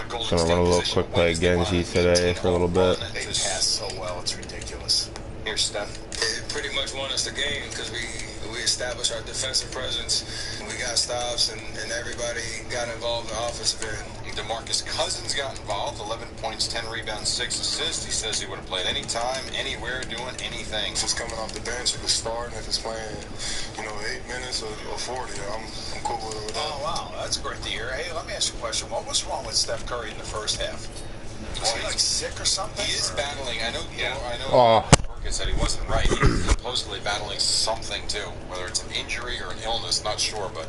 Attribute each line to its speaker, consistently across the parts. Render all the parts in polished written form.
Speaker 1: Just gonna run a little quick play Genji today for a little bit.
Speaker 2: They pass so well, it's ridiculous.
Speaker 3: Here's Steph.
Speaker 4: It pretty much won us the game because we established our defensive presence. We got stops and everybody got involved in the offensive end.
Speaker 3: DeMarcus Cousins got involved, 11 points, 10 rebounds, 6 assists. He says he would have played anytime, anywhere, doing anything.
Speaker 4: If it's coming off the bench, if it's starting, if it's playing, 8 minutes or 40, I'm cool with that.
Speaker 2: Oh, wow, that's great to hear. Hey, let me ask you a question. What was wrong with Steph Curry in the first half? Was he like sick or something?
Speaker 3: He is battling. I know.
Speaker 1: Oh.
Speaker 3: Perkins said he wasn't right. He's supposedly battling something too, whether it's an injury or an illness, not sure, but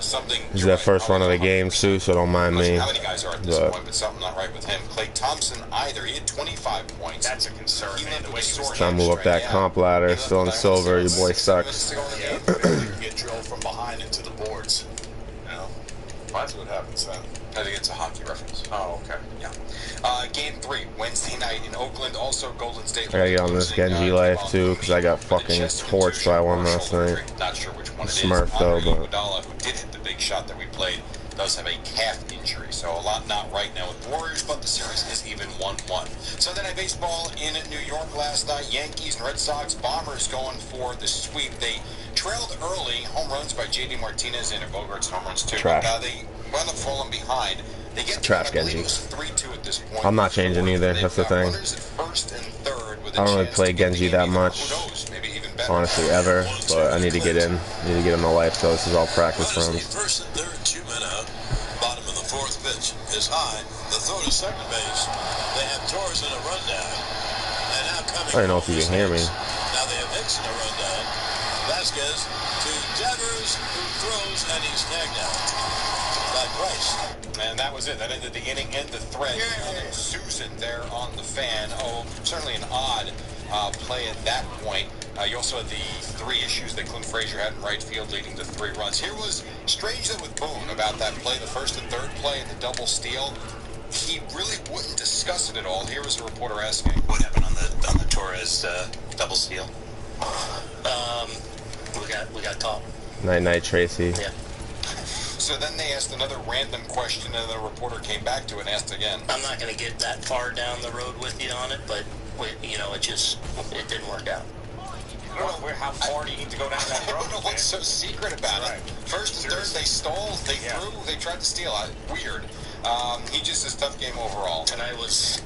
Speaker 3: something.
Speaker 1: This is that first run of the game too, so don't mind me.
Speaker 3: How many guys are at this point, but something not right with him. Klay Thompson either. He had 25 points.
Speaker 2: That's a concern, man. The way he was
Speaker 1: trying to move up that comp ladder, still in silver. Your boy sucks.
Speaker 2: Yeah, get drilled from behind into the boards. That's what happens then.
Speaker 3: I think it's a hockey reference.
Speaker 2: Oh, okay.
Speaker 3: Yeah. Game 3, Wednesday night in Oakland. Also, Golden State.
Speaker 1: I gotta get on this Genji life too, because I got fucking torched by one last night.
Speaker 3: Not sure which one it is.
Speaker 1: Smurf though, but
Speaker 3: Iguodala, who did hit the big shot that we played, does have a calf injury, so a lot not right now with Warriors, but the series is even 1-1. Sunday Night Baseball in New York last night. Yankees and Red Sox. Bombers going for the sweep. They trailed early. Home runs by J.D. Martinez and Bogart's home runs too.
Speaker 1: Trash.
Speaker 3: They wound up falling behind. They get
Speaker 1: trash,
Speaker 3: to, I believe
Speaker 1: Genji.
Speaker 3: it was 3-2 at this point.
Speaker 1: I'm not changing either. That's the thing. I don't really play Genji that much, honestly, ever. But I need to get in. Need to get in my life, so this is all practice runs.
Speaker 5: First and third, 2 men out. Bottom of the 4th pitch is high. The throw to second base. They have Torres in a rundown. And now coming.
Speaker 1: I don't know if you can hear me.
Speaker 5: Now they have Hicks in a rundown. Vasquez to Devers, who throws, and he's tagged out by Price.
Speaker 3: And that was it. That ended the inning and the thread. Susan there on the fan. Oh, certainly an odd play at that point. You also had the 3 issues that Clint Frazier had in right field, leading to 3 runs. Here was strange that with Boone about that play, the first and third play and the double steal. He really wouldn't discuss it at all. Here was a reporter asking,
Speaker 6: "What happened on the Torres double steal?" We got caught.
Speaker 1: Night night, Tracy.
Speaker 6: Yeah.
Speaker 3: So then they asked another random question, and the reporter came back to it and asked again.
Speaker 6: I'm not going to get that far down the road with you on it, but it didn't work out.
Speaker 2: How far do you need to go down that road?
Speaker 3: I don't know what's so secret about it. First and third, they stole, they threw, they tried to steal. Weird. He just a tough game overall.
Speaker 6: Tonight was,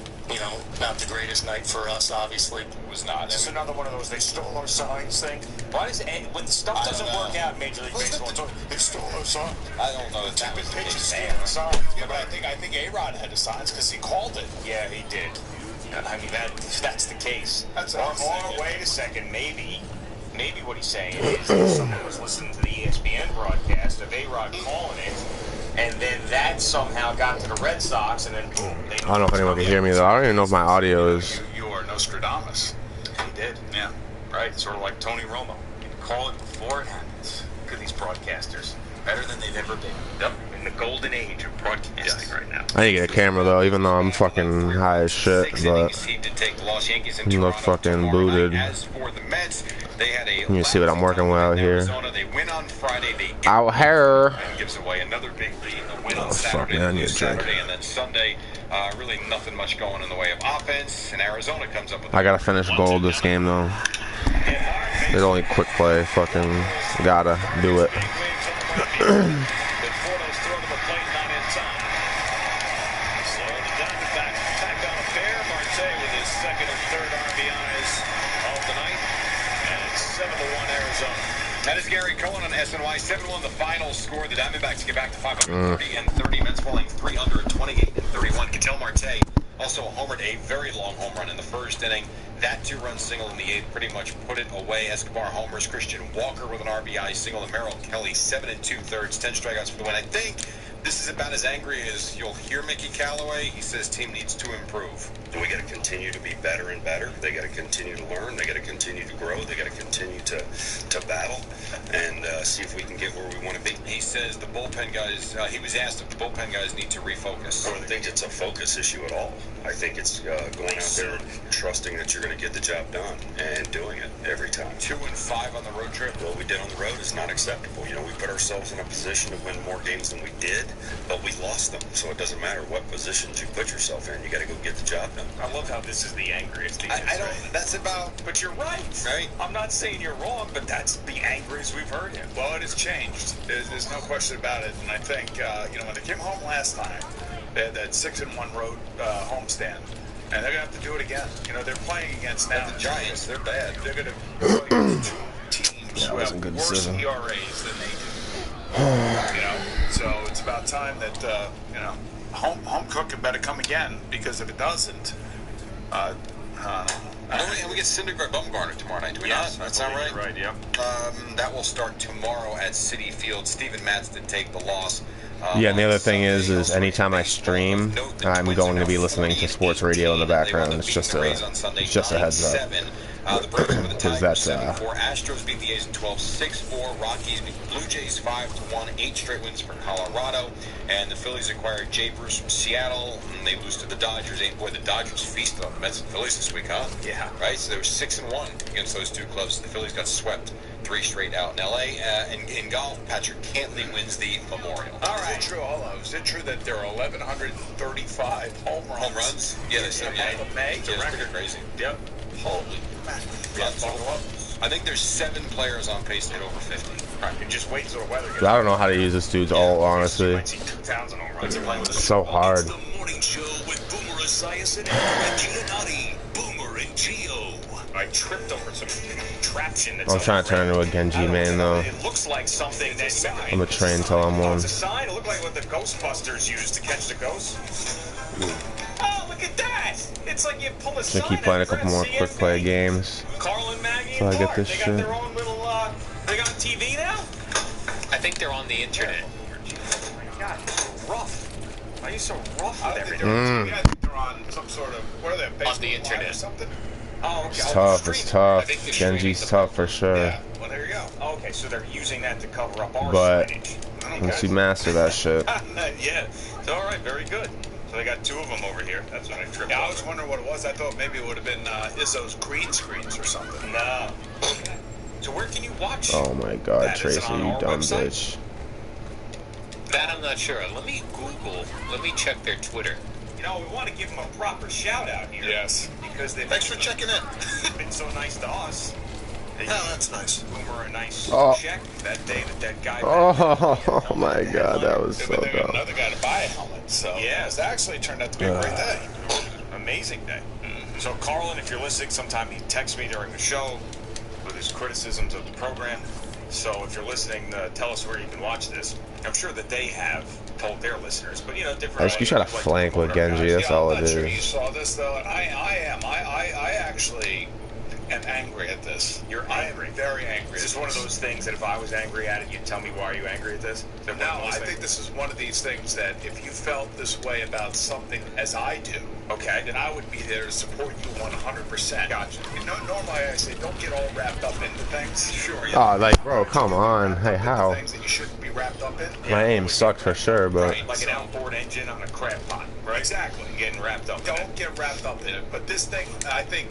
Speaker 6: not the greatest night for us, obviously.
Speaker 3: It was not.
Speaker 2: This is another one of those they stole our signs thing. Why does when stuff doesn't work out in Major League Baseball, they stole our signs?
Speaker 3: I don't know that
Speaker 2: Stupid
Speaker 3: was the
Speaker 2: pitches
Speaker 3: case.
Speaker 2: stealing the signs. Yeah, but I think A-Rod had the signs because he called it. Yeah, he did. I mean, that's the case. Or wait a second, maybe what he's saying is someone was listening to the ESPN broadcast of A-Rod calling it, and then that somehow got to the Red Sox, and then boom.
Speaker 1: I don't know if anyone can hear me though. I don't even know if my audio is.
Speaker 2: You are Nostradamus. He did. Yeah. Right. Sort of like Tony Romo. You can call it before it happens. Look at these broadcasters. Better than they've ever been. Yep. In the golden age of broadcasting right now.
Speaker 1: I need to get a camera though, even though I'm fucking high as shit. But you look fucking booted.
Speaker 3: As for the Mets, they had a
Speaker 1: you see what I'm working with out here.
Speaker 3: They win on Friday. They
Speaker 1: out here.
Speaker 3: Gives away another big lead. A win on
Speaker 1: Fuck, man, I need a drink.
Speaker 3: And then Sunday, really nothing much going in the way of offense. And Arizona comes up with.
Speaker 1: I gotta finish gold this game though. It's only quick play. Fucking gotta do it.
Speaker 3: That is Gary Cohen on SNY. 7-1 the final score. The Diamondbacks get back to 530 and 30. Mets falling 3 under at 28 and 31. Ketel Marte also homered a very long home run in the first inning. That 2-run single in the 8th pretty much put it away. Escobar homers. Christian Walker with an RBI single. And Merrill Kelly 7 2/3, 10 strikeouts for the win. I think this is about as angry as you'll hear Mickey Callaway. He says team needs to improve.
Speaker 7: And we got to continue to be better and better. They got to continue to learn. They got to continue to grow. They got to continue to battle and see if we can get where we want to be.
Speaker 3: He says the bullpen guys, he was asked if the bullpen guys need to refocus.
Speaker 7: I don't think it's a focus issue at all. I think it's going out there and trusting that you're going to get the job done and doing it every time.
Speaker 3: 2-5 on the road trip.
Speaker 7: What we did on the road is not acceptable. We put ourselves in a position to win more games than we did. but we lost them. So it doesn't matter what positions you put yourself in. You got to go get the job done.
Speaker 2: I love how this is the angriest thing.
Speaker 3: I don't. That's about.
Speaker 2: But you're right.
Speaker 3: Right.
Speaker 2: I'm not saying you're wrong, but that's the angriest we've heard him.
Speaker 8: Well, it has changed. There's no question about it. And I think, when they came home last time, they had that 6-1 road homestand. And they're going to have to do it again. They're playing against now
Speaker 3: the Giants. They're bad.
Speaker 8: They're going to play against two teams who have worse
Speaker 1: decision.
Speaker 8: ERAs than they do. So it's about time that, home cooking better come again, because if it doesn't,
Speaker 3: And we get Syndergaard Bumgarner tomorrow night, do we not? That sound right?
Speaker 2: Right, yeah.
Speaker 3: That will start tomorrow at Citi Field. Steven Matz did take the loss.
Speaker 1: Yeah, and the other thing is anytime I stream, I'm going to be listening to sports radio in the background. It's just a heads up.
Speaker 3: The Braves were the
Speaker 1: Because
Speaker 3: tie
Speaker 1: that's
Speaker 3: 7-4. Astros beat the A's in 12, 6-4. Rockies beat the Blue Jays 5-1. 8 straight wins for Colorado. And the Phillies acquired Jay Bruce from Seattle. And they lose to the Dodgers. Boy, the Dodgers feasted on the Mets and Phillies this week, huh?
Speaker 2: Yeah.
Speaker 3: Right? So they were 6-1 against those two clubs. The Phillies got swept 3 straight out in L.A. In golf, Patrick Cantlay wins the Memorial.
Speaker 8: All right. Is it true that there are 1,135 home runs?
Speaker 3: Yeah, they said, yeah.
Speaker 8: May?
Speaker 3: It's pretty crazy.
Speaker 8: Yep. Holy man.
Speaker 3: I think there's 7 players on pace to hit over 50.
Speaker 2: All right, and just wait until the weather gets
Speaker 1: I don't know how to use this dude's ult, honestly.
Speaker 2: You might see 2,000 home runs.
Speaker 1: It's so hard.
Speaker 5: It's the morning show with Boomer Esiason and Giannotti. Boomer and Gio.
Speaker 2: I tripped over some contraption. That's
Speaker 1: I'm trying to turn into a Genji man, though.
Speaker 2: It looks like something that
Speaker 1: I'm a train till I'm one.
Speaker 2: It's a sign. It looked like what the Ghostbusters used to catch the ghosts. Oh, look at that! It's like you pull a sign.
Speaker 1: Gonna keep playing a couple more quick play games.
Speaker 2: Carl and Maggie
Speaker 1: So I
Speaker 2: and
Speaker 1: get
Speaker 2: Bart,
Speaker 1: this
Speaker 2: they
Speaker 1: shit.
Speaker 2: got their own little, they got TV now?
Speaker 9: I think they're on the internet.
Speaker 2: Oh my God, rough. Why are you so rough with everything?
Speaker 8: I think they're on some sort of, what are they, Facebook
Speaker 9: On the
Speaker 8: Live
Speaker 9: internet.
Speaker 8: or something?
Speaker 2: Oh, okay.
Speaker 1: It's
Speaker 2: Oh,
Speaker 1: tough,
Speaker 2: streaming.
Speaker 1: it's tough.
Speaker 9: I think the
Speaker 1: Genji's
Speaker 9: streaming's
Speaker 1: tough for sure.
Speaker 8: Yeah, well, there you go.
Speaker 2: Oh, okay, so they're using that to cover up our
Speaker 1: But
Speaker 2: signage.
Speaker 1: once you master that shit.
Speaker 2: Yeah. So, all right, very good. So they got 2 of them over here. That's what I tripped
Speaker 8: Yeah, I
Speaker 2: over.
Speaker 8: was wondering what it was. I thought maybe it would have been Izzo's green screens or something.
Speaker 2: No. So where can you watch?
Speaker 1: Oh my god,
Speaker 2: That is
Speaker 1: Tracy,
Speaker 2: on
Speaker 1: you
Speaker 2: our
Speaker 1: dumb
Speaker 2: website?
Speaker 1: bitch.
Speaker 9: That I'm not sure. Let me check their Twitter.
Speaker 2: We want to give them a proper shout out here.
Speaker 8: Yes.
Speaker 2: Because they've
Speaker 3: Thanks for checking in.
Speaker 2: been so nice to us.
Speaker 3: Oh, that's nice.
Speaker 2: Boomer a nice
Speaker 1: Oh.
Speaker 2: check that day that guy.
Speaker 1: Oh my god, that was so
Speaker 8: But they got
Speaker 1: dumb.
Speaker 8: another guy to buy a helmet, so
Speaker 2: Yeah.
Speaker 8: it actually turned out to be a great day.
Speaker 2: Amazing day. So Carlin, if you're listening, sometime he texts me during the show with his criticisms of the program. So if you're listening, tell us where you can watch this. I'm sure that they have told their listeners, but different.
Speaker 1: I just you try to
Speaker 2: audiences like
Speaker 1: flank with
Speaker 2: promoter
Speaker 1: Genji,
Speaker 2: guys.
Speaker 1: that's all
Speaker 8: I'm
Speaker 1: it
Speaker 8: not sure you
Speaker 1: is.
Speaker 8: saw this though, and I am. I actually am angry at this.
Speaker 2: You're angry.
Speaker 8: I am very angry.
Speaker 2: Is this one of those things that if I was angry at it, you'd tell me why are you angry at this? Is that one
Speaker 8: No,
Speaker 2: of those
Speaker 8: I
Speaker 2: things?
Speaker 8: think this is one of these things that if you felt this way about something as I do,
Speaker 2: Okay.
Speaker 8: then I would be there to support you 100%.
Speaker 2: Gotcha.
Speaker 8: Normally I say don't get all wrapped up into things. Sure.
Speaker 1: Oh, like, bro, come on. Hey, how?
Speaker 8: Things that you shouldn't be wrapped up in.
Speaker 1: My aim sucked for sure, but
Speaker 2: Right, like an outboard engine on a crab pot.
Speaker 8: Right. Exactly.
Speaker 2: Getting wrapped up in it.
Speaker 8: Don't get wrapped up in it. But this thing, I think,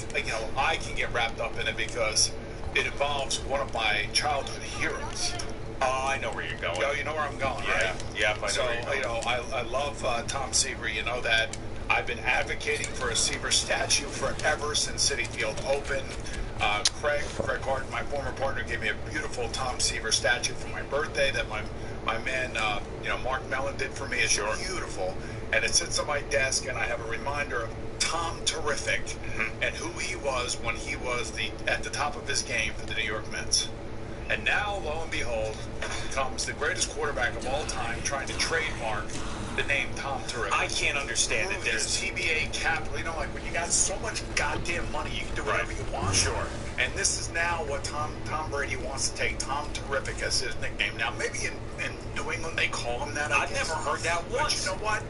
Speaker 8: I can get wrapped up in it because it involves one of my childhood heroes.
Speaker 2: Oh, I know where you're going.
Speaker 8: You know where I'm going,
Speaker 2: Yeah.
Speaker 8: right?
Speaker 2: Yeah, I know
Speaker 8: So,
Speaker 2: where you're going.
Speaker 8: I love Tom Seaver. You know that I've been advocating for a Seaver statue forever since Citi Field opened. Craig Harden, my former partner, gave me a beautiful Tom Seaver statue for my birthday that my man, Mark Mellon did for me. It's beautiful. And it sits on my desk, and I have a reminder of Tom Terrific and who he was when he was at the top of his game for the New York Mets. And now, lo and behold, comes the greatest quarterback of all time trying to trademark the name Tom Terrific.
Speaker 2: I can't understand it.
Speaker 8: There's TBA capital. Like when you got so much goddamn money, you can do whatever you want.
Speaker 2: Sure.
Speaker 8: And this is now what Tom Brady wants to take Tom Terrific as his nickname. Now, maybe in New England they call him that.
Speaker 2: I've never heard that once.
Speaker 8: But you know what?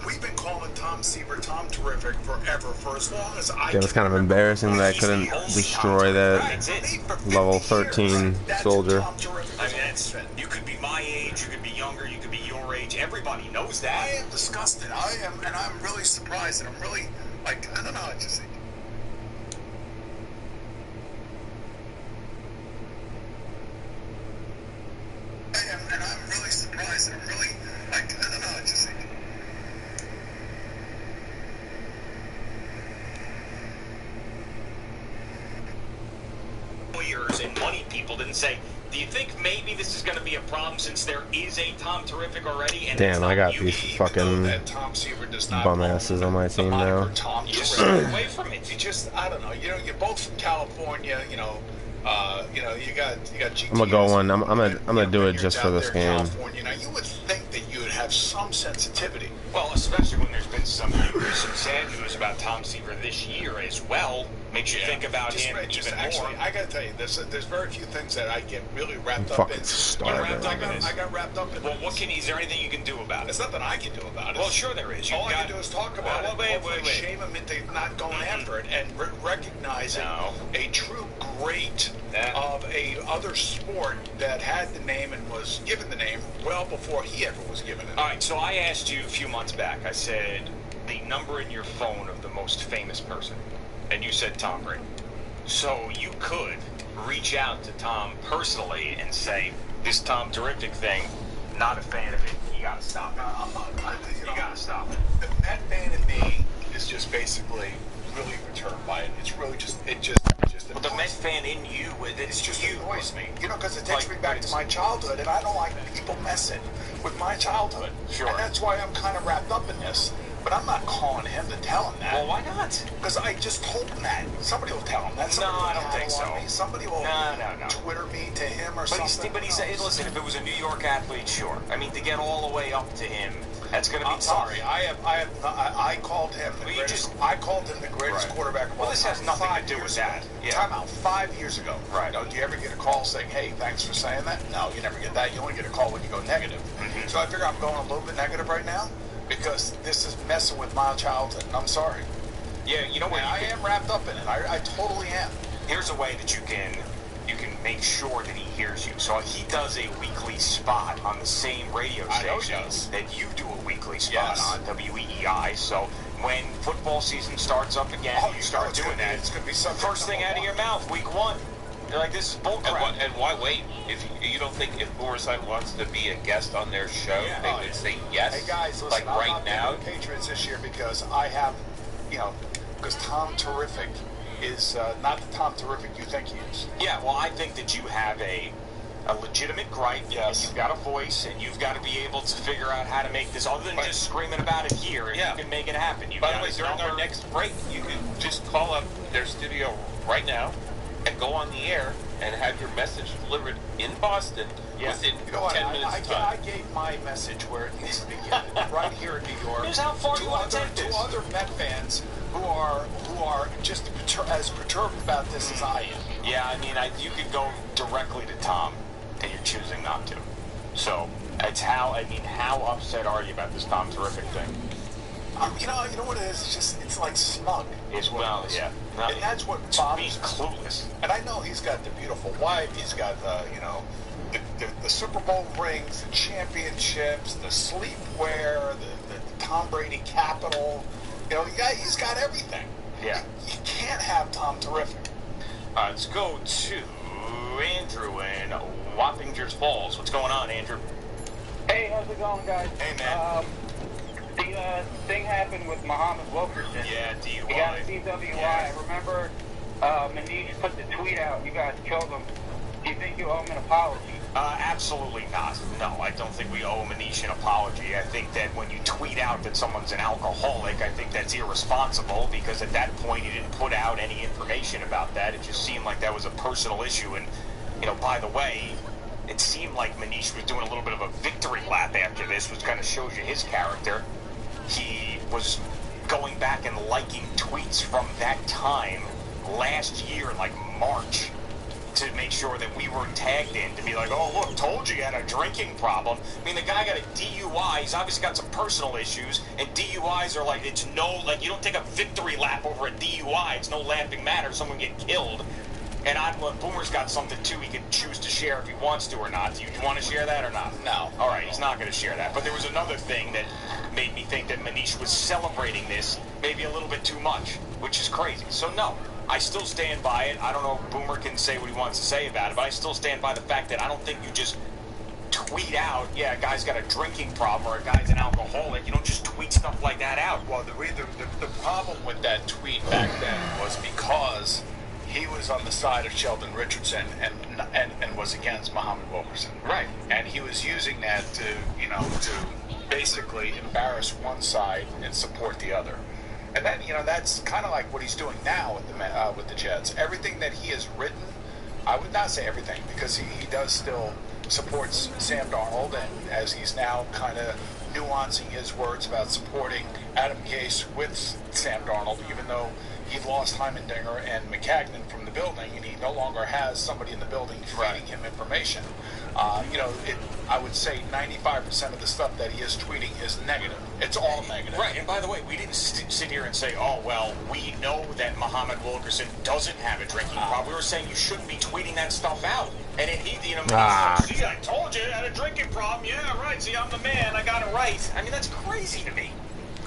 Speaker 8: We've been calling Tom Seaver Tom Terrific forever, for as long as I
Speaker 1: it was kind of embarrassing that I couldn't destroy that level 13 soldier.
Speaker 2: I mean, you could be my age, you could be younger, you could be your age. Everybody knows that.
Speaker 8: I am disgusted. I am, and I'm really surprised, and I'm really, I don't know, I just... I am, and I'm really surprised, and I'm really, I don't know,
Speaker 2: people didn't say, do you think maybe this is going to be a problem since there is a Tom Terrific already? And
Speaker 1: Damn, I got
Speaker 2: you,
Speaker 1: these fucking bum asses on my team now.
Speaker 8: Tom
Speaker 2: you just stay away from it.
Speaker 8: You just, I don't know. You know, you're both from California. You know, you got GTS.
Speaker 1: I'm gonna go on. I'm gonna do it just for this game.
Speaker 8: California. Now, you would think that you would have some sensitivity.
Speaker 2: Well, especially when there's been some sad news about Tom Seaver this year as well. Makes you think about him even
Speaker 8: actually,
Speaker 2: more.
Speaker 8: I gotta tell you, there's very few things that I get really wrapped up
Speaker 1: fucking
Speaker 8: in.
Speaker 1: starving.
Speaker 8: I got wrapped up in.
Speaker 2: Well, is there anything you can do about it?
Speaker 8: There's nothing I can do about it.
Speaker 2: Well, sure there is.
Speaker 8: All I can do is talk about it.
Speaker 2: Wait.
Speaker 8: Shame them into not going after it and recognizing a true great of a other sport that had the name and was given the name well before he ever was given it.
Speaker 2: All right, so I asked you a few months back. I said the number in your phone of the most famous person, and you said Tom Brady. So you could reach out to Tom personally and say, this Tom Terrific thing, not a fan of it. You gotta stop it. You gotta stop it.
Speaker 8: The Met fan in me is just basically really perturbed by it. It's really just
Speaker 2: Well, the Met fan in you, it's just
Speaker 8: annoys me. You know, because it takes me back to my childhood, and I don't like people messing with my childhood.
Speaker 2: Sure.
Speaker 8: And that's why I'm kind of wrapped up in this. But I'm not calling him to tell him that.
Speaker 2: Well, why not?
Speaker 8: Because I just told him that. Somebody will tell him that.
Speaker 2: No, I don't think so.
Speaker 8: Somebody will Twitter me to him or something.
Speaker 2: But he's listen, if it was a New York athlete, sure. I mean, to get all the way up to him, that's going to be tough.
Speaker 8: Sorry, I called him the greatest. I called him the greatest quarterback of all time.
Speaker 2: Well, this has nothing to do with that.
Speaker 8: Yeah. Time out 5 years ago.
Speaker 2: Right.
Speaker 8: Do you ever get a call saying, "Hey, thanks for saying that"? No, you never get that. You only get a call when you go negative. Mm-hmm. So I figure I'm going a little bit negative right now because this is messing with my childhood. And I'm sorry.
Speaker 2: Yeah, you know what?
Speaker 8: I am wrapped up in it. I totally am.
Speaker 2: Here's a way that you can make sure that he hears you. So if he does a weekly spot on the same radio station that you do a weekly spot on, WEEI. So when football season starts up again, you start doing that.
Speaker 8: It's going to be
Speaker 2: first thing out of your mouth, week 1. You're like, this is bullcrap.
Speaker 9: And why wait? If you don't think if Boomer Esiason wants to be a guest on their show, they would say yes.
Speaker 8: Hey guys, listen,
Speaker 9: like right
Speaker 8: I'm
Speaker 9: now.
Speaker 8: not Patriots this year because I have, because Tom Terrific is not the Tom Terrific you think he is.
Speaker 2: Yeah, well, I think that you have a legitimate gripe.
Speaker 8: Yes.
Speaker 2: You've got a voice, and you've got to be able to figure out how to make this, other than just screaming about it here, you can make it happen.
Speaker 9: By the way, during our next break, you can just call up their studio right now and go on the air and have your message delivered in Boston within 10 minutes time.
Speaker 8: I gave my message where it needs to begin, right here in New York.
Speaker 2: Here's how far you want to take this.
Speaker 8: To other Met fans who are just as perturbed about this as I am.
Speaker 2: Yeah, I mean, you could go directly to Tom, and you're choosing not to. So, it's how upset are you about this Tom Terrific thing?
Speaker 8: You know what it is? It's like smug.
Speaker 2: Yeah.
Speaker 8: And that's what bothers me.
Speaker 2: Clueless.
Speaker 8: And I know he's got the beautiful wife. He's got the Super Bowl rings, the championships, the sleepwear, the Tom Brady capital. He's got everything.
Speaker 2: Yeah.
Speaker 8: You can't have Tom Terrific.
Speaker 2: Let's go to Andrew in Wappingers Falls. What's going on, Andrew?
Speaker 10: Hey, how's it going, guys?
Speaker 2: Hey, man.
Speaker 10: The thing happened with Muhammad Wilkerson.
Speaker 2: Yeah, DUI.
Speaker 10: He got a DWI.
Speaker 2: Yeah.
Speaker 10: I remember Manish put the tweet out. You guys killed him. Do you think you owe him an apology?
Speaker 2: Absolutely not. No, I don't think we owe Manish an apology. I think that when you tweet out that someone's an alcoholic, I think that's irresponsible because at that point he didn't put out any information about that. It just seemed like that was a personal issue. And, by the way, it seemed like Manish was doing a little bit of a victory lap after this, which kind of shows you his character. He was going back and liking tweets from that time last year, like March, to make sure that we were tagged in to be like, oh, look, told you had a drinking problem. I mean, the guy got a DUI. He's obviously got some personal issues, and DUIs are like, you don't take a victory lap over a DUI. It's no laughing matter. Someone get killed. And Boomer's got something, too, he can choose to share if he wants to or not. Do you want to share that or not?
Speaker 8: No.
Speaker 2: All right, he's not going to share that. But there was another thing that made me think that Manish was celebrating this maybe a little bit too much, which is crazy. So, no, I still stand by it. I don't know if Boomer can say what he wants to say about it, but I still stand by the fact that I don't think you just tweet out, a guy's got a drinking problem or a guy's an alcoholic. You don't just tweet stuff like that out.
Speaker 8: Well, the problem with that tweet back then was because he was on the side of Sheldon Richardson and was against Muhammad Wilkerson.
Speaker 2: Right.
Speaker 8: And he was using that to, to basically embarrass one side and support the other. And then, that's kind of like what he's doing now with the Jets. Everything that he has written, I would not say everything, because he does still supports Sam Darnold, and as he's now kind of nuancing his words about supporting Adam Gase with Sam Darnold, even though he lost Heimendinger and McCagnon from the building, and he no longer has somebody in the building feeding him information. I would say 95% of the stuff that he is tweeting is negative. It's all negative.
Speaker 2: Right, and by the way, we didn't sit here and say, oh, well, we know that Muhammad Wilkerson doesn't have a drinking problem. We were saying you shouldn't be tweeting that stuff out. And then he, see, I told you I had a drinking problem. Yeah, right. See, I'm the man. I got it right. I mean, that's crazy to me.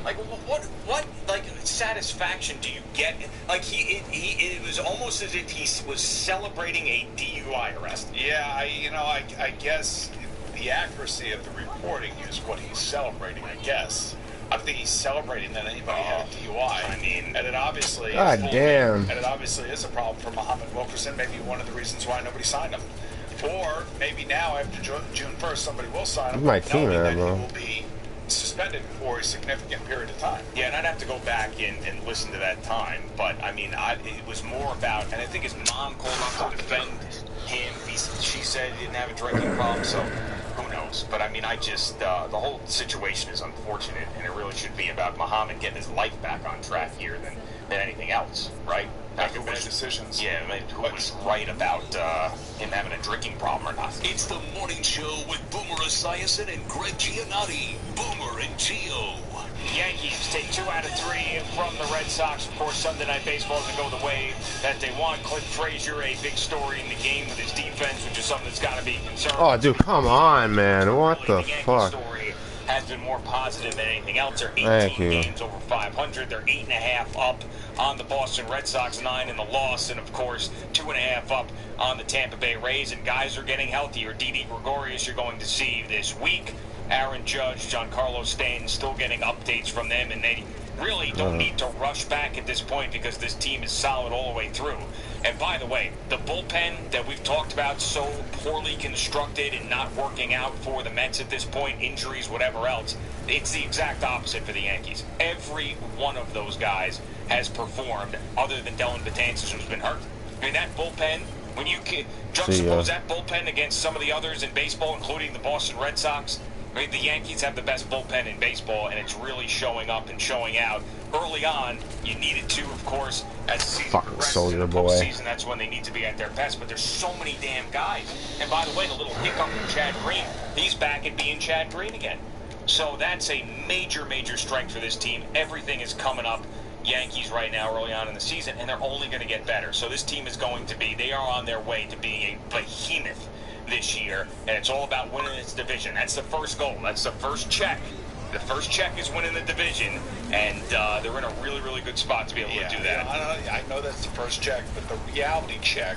Speaker 2: Like, what like, satisfaction do you get? Like, it was almost as if he was celebrating a DUI arrest.
Speaker 8: Yeah, I guess the accuracy of the reporting is what he's celebrating, I guess. I think he's celebrating that anybody had a DUI. I mean, and it obviously
Speaker 1: damn.
Speaker 8: And it obviously is a problem for Muhammad Wilkerson. Maybe one of the reasons why nobody signed him. Or maybe now, after June 1st, somebody will sign him.
Speaker 1: My team,
Speaker 8: knowing that
Speaker 1: bro.
Speaker 8: he will be suspended for a significant period of time.
Speaker 2: Yeah, and I'd have to go back and listen to that time. But, I mean, it was more about, and I think his mom called up to defend him. She said he didn't have a drinking problem, so who knows? But, I mean, the whole situation is unfortunate, and it really should be about Muhammad getting his life back on track here than anything else, right?
Speaker 8: After bad decisions.
Speaker 2: Yeah, I mean, who was right about him having a drinking problem or not.
Speaker 11: It's the morning show with Boomer Esiason and Greg Giannotti. Boomer and Gio.
Speaker 2: Yankees take 2 out of 3 from the Red Sox. Of course, Sunday Night Baseball doesn't go the way that they want. Clint Frazier, a big story in the game with his defense, which is something that's got to be concerned.
Speaker 1: Oh, dude, come on, man. What the fuck?
Speaker 2: Story has been more positive than anything else. They're 18 games over 500. They're 8.5 up on the Boston Red Sox, 9 in the loss, and of course 2.5 up on the Tampa Bay Rays. And guys are getting healthier. Didi Gregorius you're going to see this week. Aaron Judge, Giancarlo Stanton still getting updates from them, and they really don't need to rush back at this point because this team is solid all the way through. And by the way, the bullpen that we've talked about, so poorly constructed and not working out for the Mets at this point, injuries, whatever else, it's the exact opposite for the Yankees. Every one of those guys has performed, other than Dellin Betances, who's been hurt. I mean, that bullpen, when you juxtapose that bullpen against some of the others in baseball, including the Boston Red Sox, I mean, the Yankees have the best bullpen in baseball, and it's really showing up and showing out. Early on, you needed to, of course, as the season progresses in the postseason, that's when they need to be at their best. But there's so many damn guys. And by the way, the little hiccup from Chad Green, he's back at being Chad Green again. So that's a major, major strength for this team. Everything is coming up Yankees right now early on in the season, and they're only going to get better. So this team is going to be, they are on their way to being a behemoth this year, and it's all about winning its division. That's the first goal. That's the first check. The first check is winning the division, and they're in a really, really good spot to be able to do that.
Speaker 8: I know that's the first check, but the reality check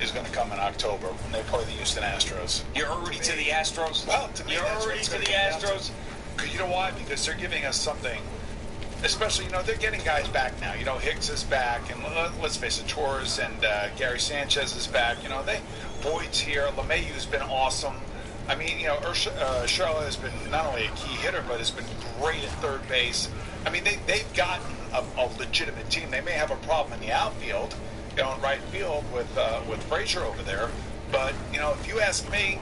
Speaker 8: is going to come in October when they play the Houston Astros.
Speaker 2: You're already to the Astros?
Speaker 8: Well, to me,
Speaker 2: you're already to the Astros?
Speaker 8: You know why? Because they're giving us something. Especially, they're getting guys back now. Higgs is back, and let's face it, Torres and Gary Sanchez is back. Boyd's here. LeMahieu's been awesome. I mean, Urshela has been not only a key hitter, but has been great at third base. I mean, they've gotten a legitimate team. They may have a problem in the outfield, in right field with Frazier over there. But, if you ask me,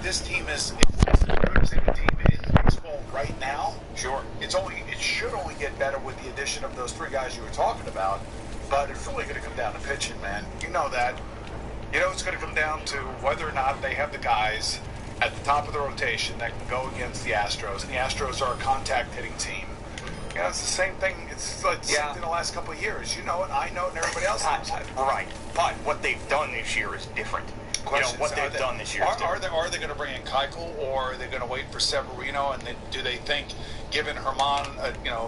Speaker 8: this team is the good team in baseball right now.
Speaker 2: Sure.
Speaker 8: It should only get better with the addition of those 3 guys you were talking about. But it's really going to come down to pitching, man. You know that. It's going to come down to whether or not they have the guys at the top of the rotation that can go against the Astros. And the Astros are a contact hitting team. It's the same thing. It's like in the last couple of years. You know it, I know it, and everybody else knows it.
Speaker 2: Right. But what they've done this year is different. What they've done this year is different.
Speaker 8: Are they going to bring in Keuchel, or are they going to wait for Severino? And do they think, given Herman,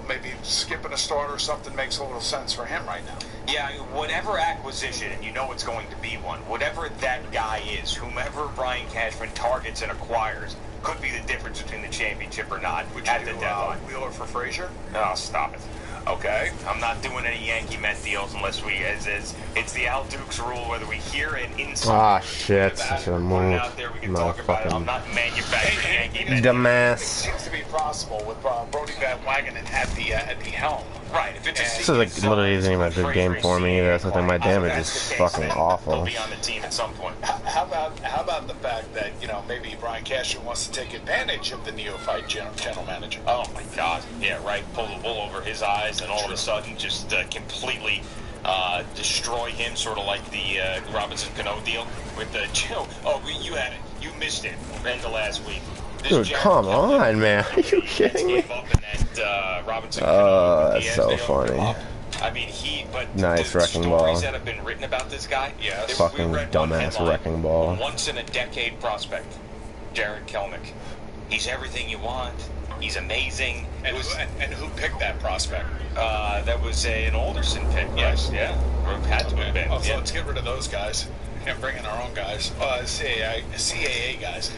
Speaker 8: maybe skipping a start or something makes a little sense for him right now?
Speaker 2: Yeah, whatever acquisition, and it's going to be one, whatever that guy is, whomever Brian Cashman targets and acquires, could be the difference between the championship or not at the deadline.
Speaker 8: Wheeler for Frazier?
Speaker 2: Oh, stop it. Okay, I'm not doing any Yankee Met deals unless we, it's the Al Dukes rule, whether we hear an insult.
Speaker 1: Ah, shit. I should have moved.
Speaker 2: Out there, we can talk about it. I'm not manufacturing Yankee Met.
Speaker 1: Dumbass.
Speaker 8: It seems to be possible with Brody Van Wagenen at the helm.
Speaker 2: Right, if it's
Speaker 1: This is like literally isn't even a good game for me either. So I think my damage is fucking awful.
Speaker 2: He'll be on the team at some point.
Speaker 8: How about the fact that, you know, maybe Brian Cashman wants to take advantage of the neophyte general manager?
Speaker 2: Oh my God! Yeah, right. Pull the wool over his eyes, and all of a sudden, just completely destroy him, sort of like the Robinson Cano deal with the Joe. Oh, you had it. You missed it. End of last week.
Speaker 1: Dude, come on, man. Are you kidding me? That's so funny.
Speaker 2: I mean,
Speaker 1: nice wrecking ball.
Speaker 2: Stories that have been written about this guy. Yeah.
Speaker 1: Fucking dumbass wrecking ball.
Speaker 2: Once in a decade prospect, Jared Kelenic. He's everything you want. He's amazing.
Speaker 8: And who picked that prospect?
Speaker 2: That was an Alderson pick. Yes, yeah. Or had to have been.
Speaker 8: Oh, so let's get rid of those guys and bring in our own guys, CAA guys.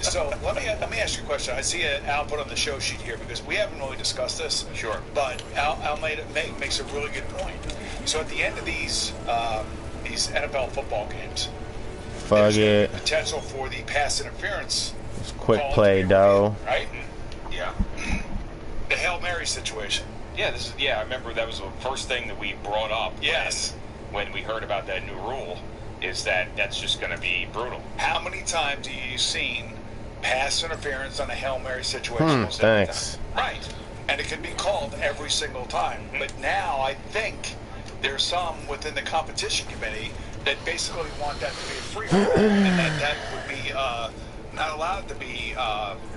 Speaker 8: So let me ask you a question. I see Al put on the show sheet here because we haven't really discussed this.
Speaker 2: Sure.
Speaker 8: But Al makes a really good point. So at the end of these NFL football games, there's potential for the pass interference.
Speaker 1: It's quick play, though.
Speaker 8: Right?
Speaker 2: Yeah.
Speaker 8: The Hail Mary situation.
Speaker 2: Yeah, I remember that was the first thing that we brought up.
Speaker 8: Yes.
Speaker 2: When we heard about that new rule, is that's just going to be brutal.
Speaker 8: How many times have you seen pass interference on a Hail Mary situation?
Speaker 1: Thanks.
Speaker 8: Right. And it can be called every single time. Mm-hmm. But now I think there's some within the competition committee that basically want that to be a free roll and that would be not allowed to be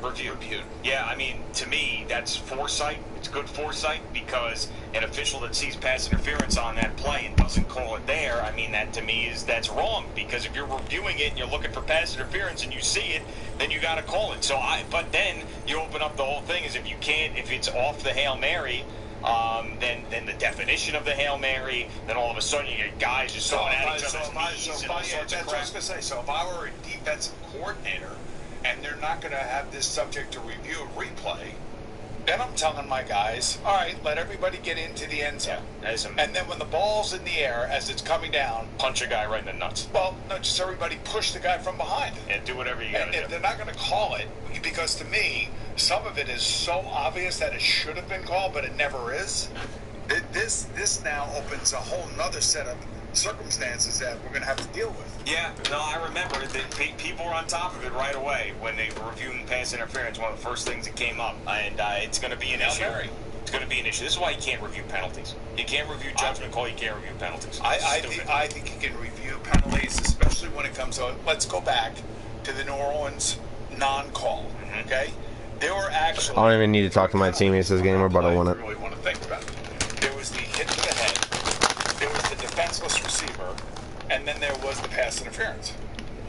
Speaker 8: reviewed.
Speaker 2: Yeah, I mean, to me, that's foresight. It's good foresight because an official that sees pass interference on that play and doesn't call it there, I mean, that to me that's wrong. Because if you're reviewing it and you're looking for pass interference and you see it, then you got to call it. But then you open up the whole thing is if it's off the Hail Mary, then the definition of the Hail Mary, then all of a sudden you get guys just throwing at each other's knees and all sorts of crap.
Speaker 8: So if I were a defensive coordinator and they're not going to have this subject to review a replay, then I'm telling my guys, all right, let everybody get into the end zone.
Speaker 2: Yeah,
Speaker 8: and then when the ball's in the air as it's coming down,
Speaker 2: punch a guy right in the nuts.
Speaker 8: Well, no, just everybody push the guy from behind.
Speaker 2: And do whatever you got to do.
Speaker 8: They're not going to call it because to me, some of it is so obvious that it should have been called, but it never is. This now opens a whole nother set of circumstances that we're going to have to deal with.
Speaker 2: Yeah, no, I remember that people were on top of it right away when they were reviewing pass interference. One of the first things that came up, and it's going to be an issue. It's going to be an issue. This is why you can't review penalties. You can't review judgment call. You can't review penalties.
Speaker 8: I think you can review penalties, especially when it comes to. Let's go back to the New Orleans non-call. Mm-hmm. Okay, there were actually.
Speaker 1: I don't even need to talk to my teammates this game. We're about to win it.
Speaker 8: I really want to think about it. There was the hit to the head. There was the defenseless receiver. And then there was the pass interference.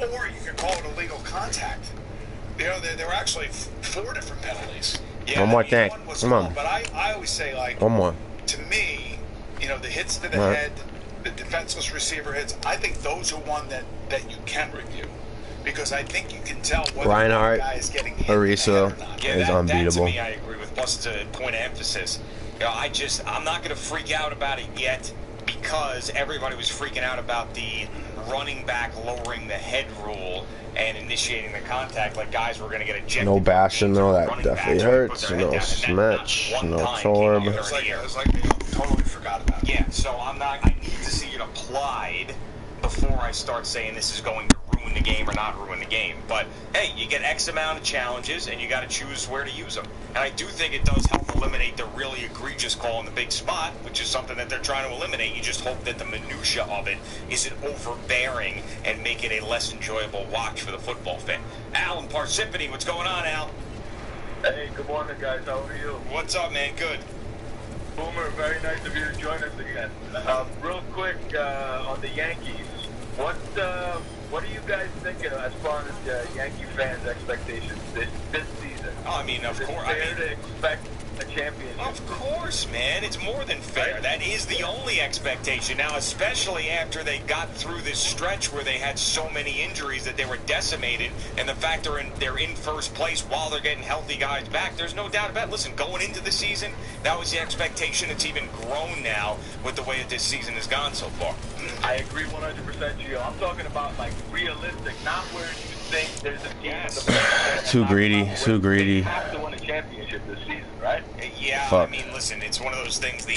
Speaker 8: Or you could call it illegal contact. You know, there were actually 4 different penalties.
Speaker 1: Yeah, one more thing. Come on.
Speaker 8: But I always say, like,
Speaker 1: one more.
Speaker 8: To me, you know, the hits to the head, the defenseless receiver hits, I think those are one that you can review. Because I think you can tell whether the guy is getting hit
Speaker 1: Ariso is unbeatable.
Speaker 2: That to me, I agree with. Plus, it's a point of emphasis. You know, I'm not going to freak out about it yet. Because everybody was freaking out about the running back lowering the head rule and initiating the contact, like guys were going to get ejected.
Speaker 1: No bashing though, that definitely hurts. No smetch, no torb.
Speaker 8: It was like they totally forgot about it.
Speaker 2: Yeah, so I need to see it applied before I start saying this is going to ruin the game or not ruin the game. But hey, you get X amount of challenges and you got to choose where to use them. And I do think it does help eliminate the really egregious call in the big spot, which is something that they're trying to eliminate. You just hope that the minutia of it isn't overbearing and make it a less enjoyable watch for the football fan. Al in Parsippany, what's going on, Al?
Speaker 12: Hey, good morning, guys. How are you?
Speaker 2: What's up, man? Good.
Speaker 12: Boomer, very nice of you to join us again. Real quick, on the Yankees, what are you guys thinking as far as Yankee fans' expectations this season? season.
Speaker 2: Oh, I mean, of
Speaker 12: Is it
Speaker 2: course.
Speaker 12: fair to expect a championship?
Speaker 2: Of course, man. It's more than fair. That is the only expectation. Now, especially after they got through this stretch where they had so many injuries that they were decimated, and the fact they're in first place while they're getting healthy guys back, there's no doubt about it. Listen, going into the season, that was the expectation. It's even grown now with the way that this season has gone so far.
Speaker 12: I agree 100%, Gio. I'm talking about, like, realistic, not where you think there's a team in the
Speaker 1: Too greedy, too greedy.
Speaker 12: They have to win a championship this season, right?
Speaker 2: Yeah,
Speaker 1: Fuck.
Speaker 2: I mean, listen, it's one of those things, the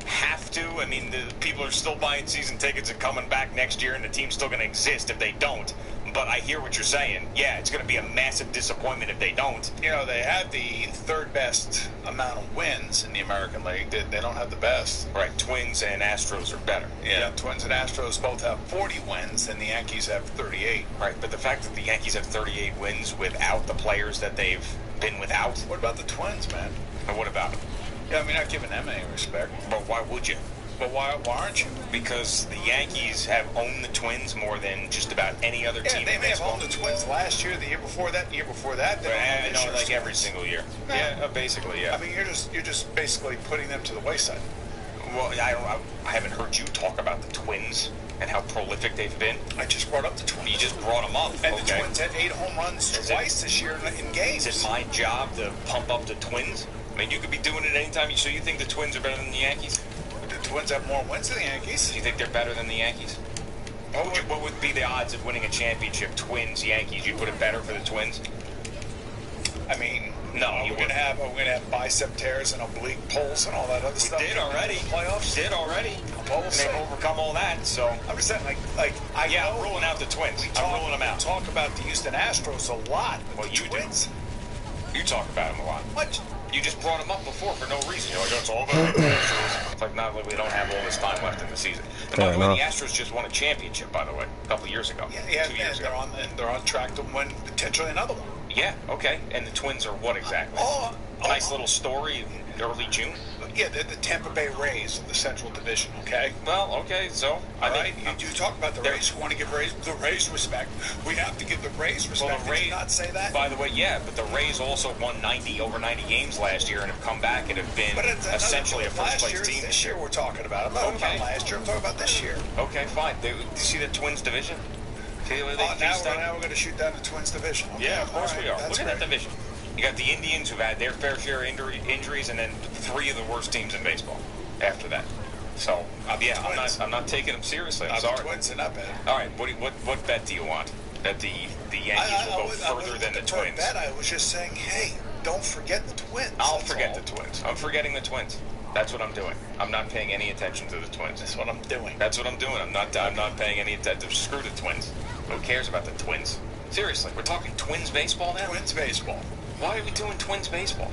Speaker 2: have to. I mean, the people are still buying season tickets and coming back next year, and the team's still going to exist if they don't. But I hear what you're saying. Yeah, it's going to be a massive disappointment if they don't.
Speaker 8: You know, they have the third best amount of wins in the American League. They don't have the best.
Speaker 2: Right, Twins and Astros are better.
Speaker 8: Yeah, Twins and Astros both have 40 wins, and the Yankees have 38.
Speaker 2: Right, but the fact that the Yankees have 38 wins without the players that they've been without.
Speaker 8: What about the Twins, man?
Speaker 2: And what about them?
Speaker 8: Yeah, I mean, not giving them any respect.
Speaker 2: But why would you?
Speaker 8: But why aren't you?
Speaker 2: Because the Yankees have owned the Twins more than just about any other team
Speaker 8: they
Speaker 2: in
Speaker 8: may have
Speaker 2: baseball.
Speaker 8: owned the Twins last year, the year before that, the year before that. They
Speaker 2: Right,
Speaker 8: don't own this
Speaker 2: like
Speaker 8: year's
Speaker 2: every
Speaker 8: Twins.
Speaker 2: single year.
Speaker 8: No.
Speaker 2: Yeah, basically, yeah.
Speaker 8: I mean, you're just basically putting them to the wayside.
Speaker 2: Well, I haven't heard you talk about the Twins and how prolific they've been.
Speaker 8: I just brought up the Twins.
Speaker 2: You just brought them up.
Speaker 8: And
Speaker 2: okay.
Speaker 8: the Twins had 8 home runs twice this year in games.
Speaker 2: Is it my job to pump up the Twins? I mean, you could be doing it anytime. So you think the Twins are better than the Yankees?
Speaker 8: The Twins have more wins than the Yankees.
Speaker 2: Do you think they're better than the Yankees? What would be the odds of winning a championship? Twins, Yankees. You put it better for the Twins?
Speaker 8: I mean,
Speaker 2: no.
Speaker 8: We're gonna have bicep tears and oblique pulls and all that other stuff.
Speaker 2: We did already.
Speaker 8: Playoffs.
Speaker 2: Did already.
Speaker 8: Well,
Speaker 2: and they've overcome all that. So
Speaker 8: I'm just saying, I'm
Speaker 2: ruling out the Twins. I'm ruling them out.
Speaker 8: We talk about the Houston Astros a lot.
Speaker 2: Well, you
Speaker 8: Twins.
Speaker 2: You talk about them a lot.
Speaker 8: What?
Speaker 2: You just brought them up before for no reason. You're like, oh, it's all about the Astros. It's like, not like we don't have all this time left in the season. And by the way, the Astros just won a championship, by the way, a couple of years ago.
Speaker 8: Yeah,
Speaker 2: 2 years ago.
Speaker 8: They're on track to win potentially another one.
Speaker 2: Yeah, okay. And the Twins are what exactly? Nice little story in early June.
Speaker 8: Yeah, they're the Tampa Bay Rays of the Central Division, okay?
Speaker 2: Well, okay, so
Speaker 8: I think you talk about the Rays. You want to give the Rays respect. We have to give the Rays respect.
Speaker 2: Well, the Rays,
Speaker 8: did you not say that?
Speaker 2: By the way, yeah, but the Rays also won over 90 games last year and have come back and have been essentially a first-place team.
Speaker 8: This year we're talking about. I'm not talking about last year. I'm talking about this year.
Speaker 2: Okay, fine. Do you see the Twins division?
Speaker 8: Now we're going to shoot down the Twins division. Okay.
Speaker 2: Yeah, of course we are. Look at that
Speaker 8: great.
Speaker 2: division. You got the Indians who've had their fair share of injuries, and then 3 of the worst teams in baseball after that. So, yeah, I'm not taking them seriously. I'm sorry.
Speaker 8: The Twins are not bad.
Speaker 2: All right, what bet do you want? That the Yankees will go further than the Twins?
Speaker 8: I was just saying, hey, don't forget the Twins.
Speaker 2: I'll forget the Twins. I'm forgetting the Twins. That's what I'm doing. I'm not paying any attention to the Twins.
Speaker 8: That's what I'm doing.
Speaker 2: That's what I'm doing. I'm not paying any attention. Screw the Twins. Who cares about the Twins? Seriously, we're talking Twins baseball now?
Speaker 8: Twins baseball.
Speaker 2: Why are we doing Twins baseball?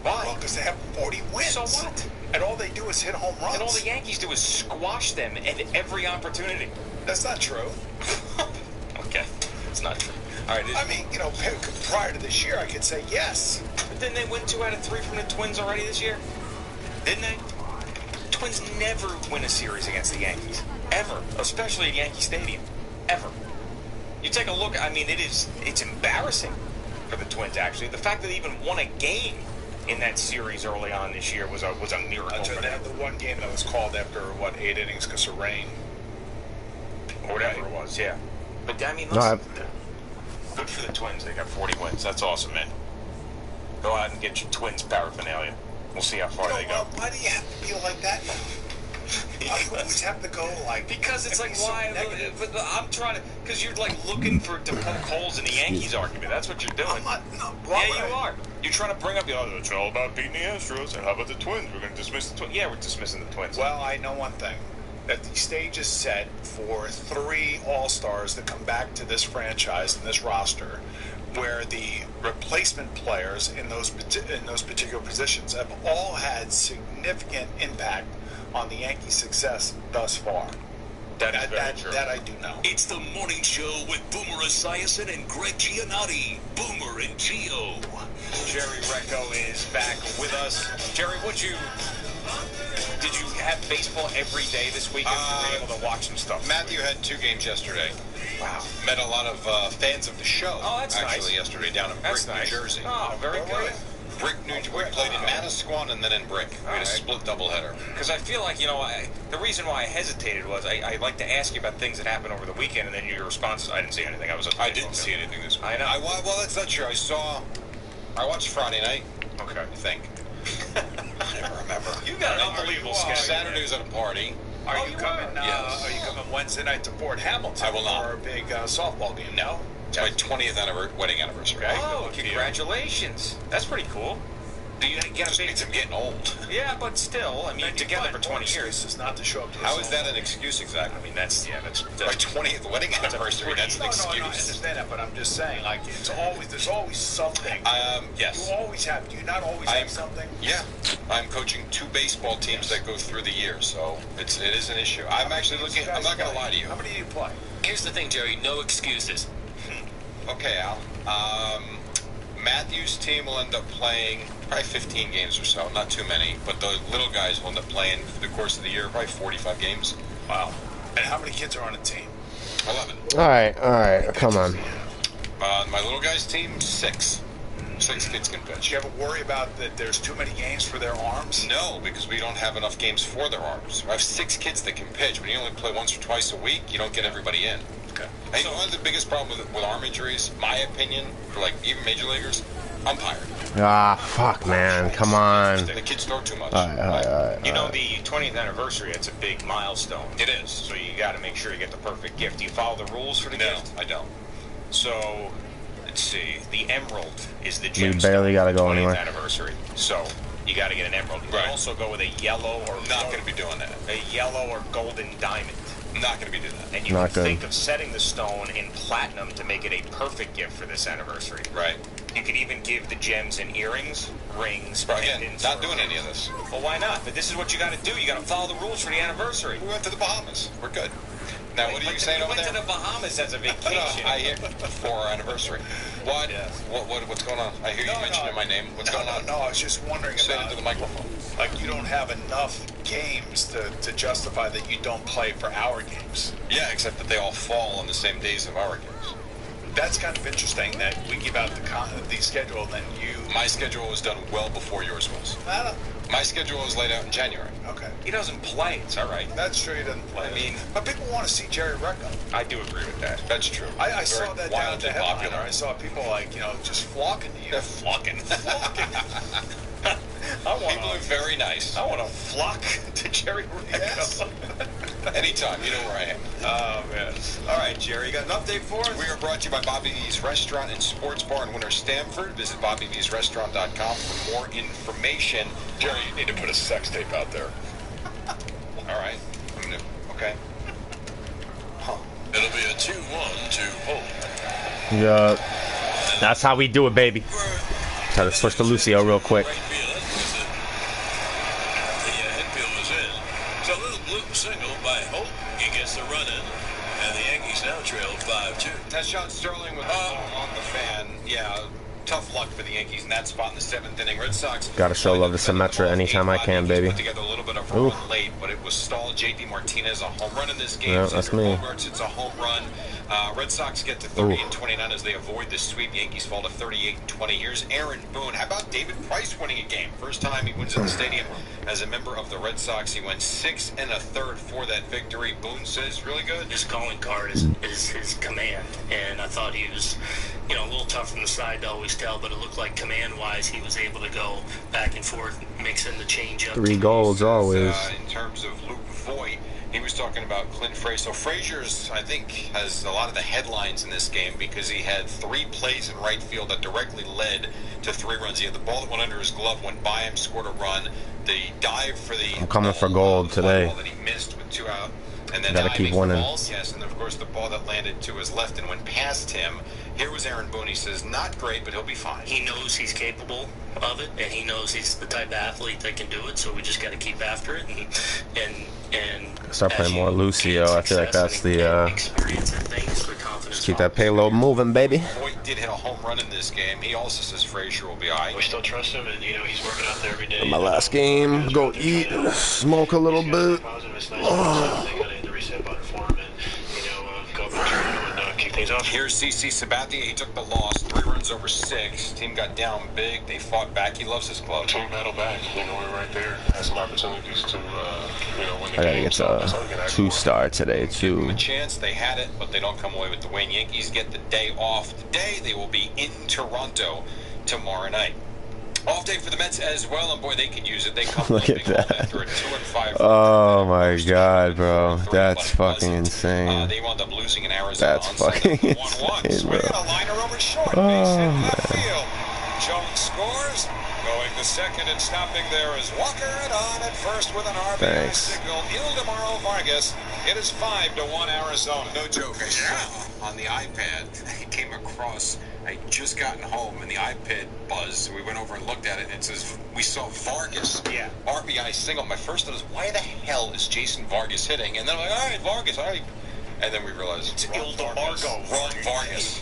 Speaker 2: Why?
Speaker 8: Well, because they have 40 wins.
Speaker 2: So what?
Speaker 8: And all they do is hit home runs.
Speaker 2: And all the Yankees do is squash them at every opportunity.
Speaker 8: That's not true.
Speaker 2: Okay, it's not true. All right.
Speaker 8: I mean, prior to this year, I could say yes.
Speaker 2: But didn't they win 2 out of 3 from the Twins already this year? Didn't they? Twins never win a series against the Yankees. Ever. Especially at Yankee Stadium. Ever. You take a look, I mean, it's embarrassing for the Twins, actually. The fact that they even won a game in that series early on this year was a miracle for
Speaker 8: They
Speaker 2: them.
Speaker 8: had the one game that was called after, 8 innings because of rain.
Speaker 2: Or whatever it was, yeah. But, I mean, good for the Twins. They got 40 wins. That's awesome, man. Go out and get your Twins paraphernalia. We'll see how far they go.
Speaker 8: Why do you have to be like that? You always have to go like...
Speaker 2: Because it's like, why? But I'm trying to... Because you're, looking to poke holes in the Yankees argument. That's what you're doing. Yeah, you are. You're trying to bring up it's all about beating the Astros. And how about the Twins? We're going to dismiss the Twins. Yeah, we're dismissing the Twins.
Speaker 8: Well, I know one thing. That the stage is set for 3 All-Stars to come back to this franchise and this roster, where the replacement players in those particular positions have all had significant impact on the Yankees' success thus far.
Speaker 2: That is very true.
Speaker 8: That I do know.
Speaker 11: It's the morning show with Boomer Esiason and Greg Giannotti. Boomer and Gio.
Speaker 2: Jerry Recco is back with us. Jerry, did you have baseball every day this weekend? You were able to watch some stuff.
Speaker 3: Matthew had 2 games yesterday. Wow. Met a lot of fans of the show.
Speaker 2: Oh, that's
Speaker 3: actually
Speaker 2: nice.
Speaker 3: Yesterday down in Brick, New Jersey.
Speaker 2: Oh, very good.
Speaker 3: Brick, New Jersey. We played in Manasquan and then in Brick. We had a split doubleheader.
Speaker 2: Because I feel like, the reason why I hesitated was I like to ask you about things that happened over the weekend, and then your response is, I didn't see anything. I didn't see anything this week. I know.
Speaker 3: Well, that's not true. I watched Friday night.
Speaker 2: Okay.
Speaker 3: I think. I never remember.
Speaker 2: You got an unbelievable schedule.
Speaker 3: Saturday was at a party.
Speaker 8: Are you coming?
Speaker 3: Yes.
Speaker 8: Are you coming Wednesday night to Fort Hamilton?
Speaker 3: I will not.
Speaker 8: For a big softball game.
Speaker 3: No. It's my 20th wedding anniversary.
Speaker 2: Oh, congratulations. That's pretty cool. Do you get a big...
Speaker 3: I'm getting old.
Speaker 2: Yeah, but still, together for 20 years.
Speaker 8: Is not to show up to
Speaker 3: How is that an excuse exactly?
Speaker 2: That's
Speaker 3: my 20th wedding anniversary. That's an excuse.
Speaker 8: No, I understand that, but I'm just saying, there's always something.
Speaker 3: Yes.
Speaker 8: Do you not always have something?
Speaker 3: Yeah. I'm coaching 2 baseball teams that go through the year, so it is an issue. I'm actually looking. I'm not going to lie to you.
Speaker 8: How many do you play?
Speaker 2: Here's the thing, Jerry. No excuses.
Speaker 3: Okay, Al. Matthew's team will end up playing probably 15 games or so, not too many, but the little guys will end up playing through the course of the year, probably 45 games.
Speaker 8: Wow. And how many kids are on a team?
Speaker 3: 11.
Speaker 1: All right, come on.
Speaker 3: My little guy's team, 6. 6 kids can pitch.
Speaker 8: Do you ever worry about that there's too many games for their arms?
Speaker 3: No, because we don't have enough games for their arms. I have 6 kids that can pitch. When you only play once or twice a week, you don't get everybody in.
Speaker 8: Okay.
Speaker 3: I think one of the biggest problems with arm injuries, my opinion, for even major leaguers, umpire.
Speaker 1: Ah, fuck, man. Come on.
Speaker 3: The kids throw too much.
Speaker 1: All right.
Speaker 2: The 20th anniversary, it's a big milestone.
Speaker 3: It is.
Speaker 2: So you got to make sure you get the perfect gift. Do you follow the rules for the gift?
Speaker 3: No, I don't.
Speaker 2: So, let's see. The emerald is the
Speaker 1: You
Speaker 2: gemstone.
Speaker 1: barely got to go
Speaker 2: 20th
Speaker 1: anywhere.
Speaker 2: anniversary. So, you got to get an emerald. You can also go with a yellow or...
Speaker 3: Not going to be doing that.
Speaker 2: A yellow or golden diamond.
Speaker 3: Not going to be doing that.
Speaker 2: And you can think of setting the stone in platinum to make it a perfect gift for this anniversary.
Speaker 3: Right.
Speaker 2: You could even give the gems in earrings, rings, pendants.
Speaker 3: Not doing any of this.
Speaker 2: Well, why not? But this is what you got to do. You got to follow the rules for the anniversary.
Speaker 3: We went to the Bahamas. We're good. Now, what are you saying over there?
Speaker 2: We went to the Bahamas as a vacation.
Speaker 3: I hear for our anniversary. What? Yes. What's going on? I hear you mentioning my name. What's going on?
Speaker 8: No, I was just wondering
Speaker 3: Say
Speaker 8: about
Speaker 3: it to the microphone.
Speaker 8: Like you don't have enough games to justify that you don't play for our games.
Speaker 3: Yeah, except that they all fall on the same days of our games.
Speaker 8: That's kind of interesting that we give out the schedule, and then you...
Speaker 3: My schedule was done well before yours was. My schedule was laid out in January.
Speaker 8: Okay.
Speaker 2: He doesn't play. It's all right.
Speaker 8: That's true. He doesn't play. But people want to see Jerry Recco.
Speaker 2: I do agree with that.
Speaker 3: That's true.
Speaker 8: I saw that down at the headliner.
Speaker 3: Popular.
Speaker 8: I saw people just flocking to you.
Speaker 3: They're flocking. People are very nice.
Speaker 2: I want to flock to Jerry Recco.
Speaker 8: Yes.
Speaker 3: Anytime. You know where I am.
Speaker 2: Oh, man. All right, Jerry. You got an update for us?
Speaker 3: We are brought to you by Bobby V's Restaurant and Sports Bar in Winter Stamford. Visit BobbyV'sRestaurant.com for more information.
Speaker 8: Jerry, you need to put a sex tape out there.
Speaker 3: All right. Okay.
Speaker 5: It'll be a 2-1 to Holt.
Speaker 1: Yeah. That's how we do it, baby. Try to switch to Lucio real quick.
Speaker 5: Single by Holt. He gets the run in, and the Yankees now trail 5-2.
Speaker 3: That's John Sterling with on the fan. Yeah, tough luck for the Yankees in that spot in the 7th inning. Red Sox.
Speaker 1: Gotta show love to Symmetra anytime I can, baby.
Speaker 3: Put together a little bit of a run late, but it was stalled. J.D. Martinez a home run in this game.
Speaker 1: Yeah, that's me.
Speaker 3: Bogarts, it's a home run. Red Sox get to 30-29 as they avoid the sweep. Yankees fall to 38-20. Here's Aaron Boone. How about David Price winning a game? First time he wins at the stadium as a member of the Red Sox. He went 6 1/3 for that victory. Boone says really good.
Speaker 6: His calling card is his command, and I thought he was, a little tough from the side to always tell, but it looked like command-wise he was able to go back and forth, mixing the changeup.
Speaker 1: 3 goals always.
Speaker 3: In terms of Luke Voigt, he was talking about Clint Frazier. So Frazier's, I think, has a lot of the headlines in this game because he had 3 plays in right field that directly led to 3 runs. He had the ball that went under his glove, went by him, scored a run. The dive for the...
Speaker 1: I'm coming for gold today.
Speaker 3: ...that he missed with 2 out. And then
Speaker 1: gotta keep winning.
Speaker 3: Yes, and then, of course, the ball that landed to his left and went past him. Here was Aaron Boone. He says, not great, but he'll be fine.
Speaker 6: He knows he's capable of it, and he knows he's the type of athlete that can do it, so we just got to keep after it and
Speaker 1: start playing more Lucio. I feel like that's the
Speaker 6: experience and things, the confidence.
Speaker 1: just keep that payload moving, baby.
Speaker 3: Voigt did hit a home run in this game. He also says Frazier will be all right.
Speaker 6: We still trust him, and he's working out there every day.
Speaker 1: My last game, go eat, smoke a little bit.
Speaker 6: The reset button for him, and go up to Toronto and knock he's off.
Speaker 3: Here's CC Sabathia. He took the loss, 3 runs over 6. Team got down big. They fought back. He loves his club.
Speaker 13: Team battle back. You know, we're right there. Had some opportunities to, win the
Speaker 1: I gotta
Speaker 13: game.
Speaker 1: get a 2-star today
Speaker 3: Give them
Speaker 1: too.
Speaker 3: a chance. They had it, but they don't come away with the win. Yankees get the day off. Today they will be in Toronto tomorrow night. Off day for the Mets as well, and boy, they can use it. They come
Speaker 1: Look at that.
Speaker 3: after a 2-5.
Speaker 1: Oh my god, bro. That's fucking insane.
Speaker 3: They wound up losing in Arizona.
Speaker 1: That's fucking insane, bro.
Speaker 3: Swinging a liner over short.
Speaker 1: Oh,
Speaker 3: Base hit
Speaker 1: man.
Speaker 3: left field. Jones scores. Going to second and stopping there is Walker, and on at first with an RBI
Speaker 1: Thanks.
Speaker 3: signal. Ildemaro Vargas. It is 5-1 Arizona. No joke. I saw on the iPad. I came across. I just gotten home and the iPad buzzed. We went over and looked at it, and it says we saw Vargas. Yeah. RBI single. My first thought was, why the hell is Jason Vargas hitting? And then I'm like, all right, Vargas, all right. And then we realized it's
Speaker 2: Ildemaro.
Speaker 3: Wrong Vargas.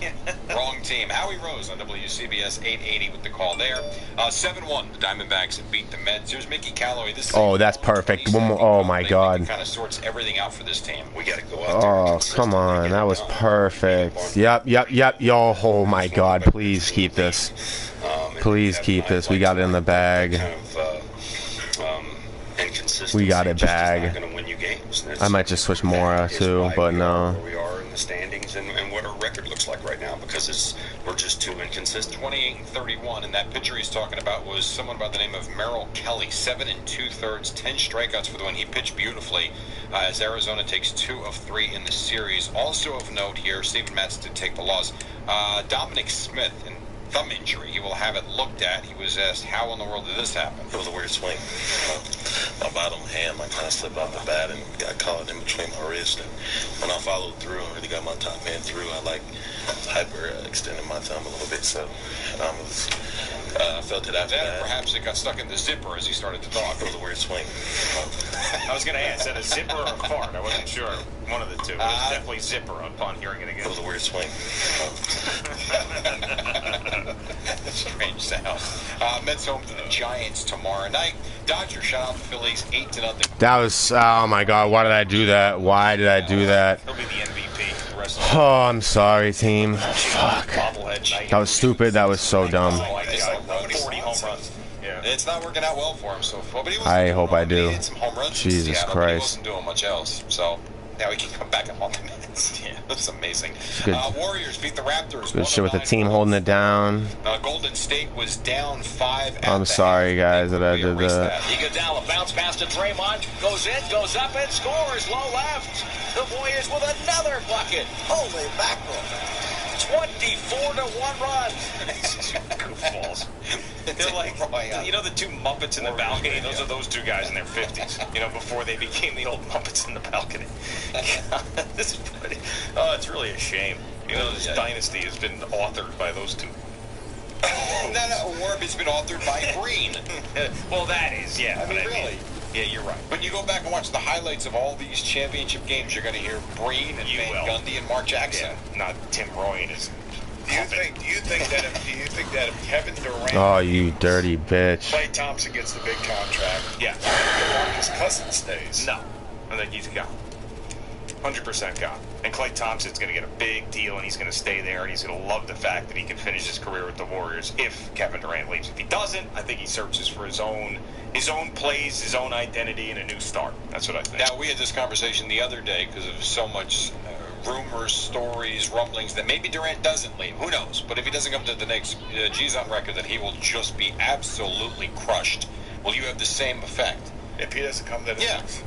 Speaker 3: Wrong team. Howie Rose on WCBS 880 with the call there. 7-1. The Diamondbacks have beat the Mets. Here's Mickey Callaway. This
Speaker 1: Oh, that's perfect. One more. Oh my god.
Speaker 3: kind of sorts everything out for this team.
Speaker 7: We got to go out there.
Speaker 1: Oh, come on. That was perfect. Yep. Yo, oh my god. Please keep this. Please keep this. We got it in the bag. We got it bag. I might just switch Mora too, but no.
Speaker 7: Where we are in the standings and what our record looks like right now, because we're just too inconsistent.
Speaker 3: 28-31, and that pitcher he's talking about was someone by the name of Merrill Kelly. 7 2/3, 10 strikeouts for the win. He pitched beautifully as Arizona takes 2 of 3 in the series. Also of note here, Steven Matz did take the loss. Dominic Smith, and thumb injury. He will have it looked at. He was asked, how in the world did this happen?
Speaker 13: It was a weird swing. My bottom hand, I kind of slipped off the bat and got caught in between my wrist. And when I followed through and really got my top hand through, I hyper extended my thumb a little bit. So I felt it after that.
Speaker 3: Perhaps it got stuck in the zipper as he started to talk.
Speaker 13: It was a weird swing.
Speaker 2: I was going to ask, is that a zipper or a fart? I wasn't sure. One of the two. It was definitely zipper upon hearing it again.
Speaker 13: It was a weird swing.
Speaker 3: Strange sound. Mets home to the Giants tomorrow night. Dodgers shut out the Phillies 8-0.
Speaker 1: That was, oh my god, why did I do that? Why did I do that?
Speaker 2: He'll be the MVP the rest of the
Speaker 1: Oh, I'm sorry, team. Fuck. That was stupid. That was so dumb.
Speaker 3: 40 home runs. Yeah. It's not working out well for him so far. But he
Speaker 1: I hope I do.
Speaker 3: He hit some home runs
Speaker 1: Jesus
Speaker 3: Seattle, but he
Speaker 1: Christ.
Speaker 3: wasn't doing much else. So now he can come back and haunt the Mets. Yeah, that's amazing.
Speaker 1: Good.
Speaker 3: Warriors beat the Raptors.
Speaker 1: Good shit with the team holding it down.
Speaker 3: Golden State was down 5.
Speaker 1: I'm sorry, guys, that I did that.
Speaker 11: Iguodala bounce pass to Draymond, goes in, goes up and scores, low left. The Warriors with another bucket. Holy mackerel. 24-1 run.
Speaker 2: goofballs. They're like, you know, the two Muppets in the balcony? Those are those two guys in their 50s, you know, before they became the old Muppets in the balcony. This is pretty, it's really a shame. You know, this dynasty has been authored by those two.
Speaker 3: Or it's been authored by Green.
Speaker 2: Well, that is, yeah.
Speaker 3: I mean, really.
Speaker 2: Yeah, you're right.
Speaker 3: When you go back and watch the highlights of all these championship games, you're going to hear Breen and Van Gundy and Mark Jackson.
Speaker 2: Yeah, not Tim Roy and his.
Speaker 8: Do you think that if Kevin Durant,
Speaker 1: Oh, you dirty bitch.
Speaker 8: Klay Thompson gets the big contract,
Speaker 2: Yeah.
Speaker 8: his cousin stays?
Speaker 2: No. I think he's gone. 100% gone. And Klay Thompson's going to get a big deal, and he's going to stay there, and he's going to love the fact that he can finish his career with the Warriors if Kevin Durant leaves. If he doesn't, I think he searches for his own plays, his own identity, and a new start. That's what I think.
Speaker 3: Now, we had this conversation the other day because of so much rumors, stories, rumblings that maybe Durant doesn't leave. Who knows? But if he doesn't come to the Knicks, G's on record that he will just be absolutely crushed. Will you have the same effect?
Speaker 8: If he doesn't come to the Knicks?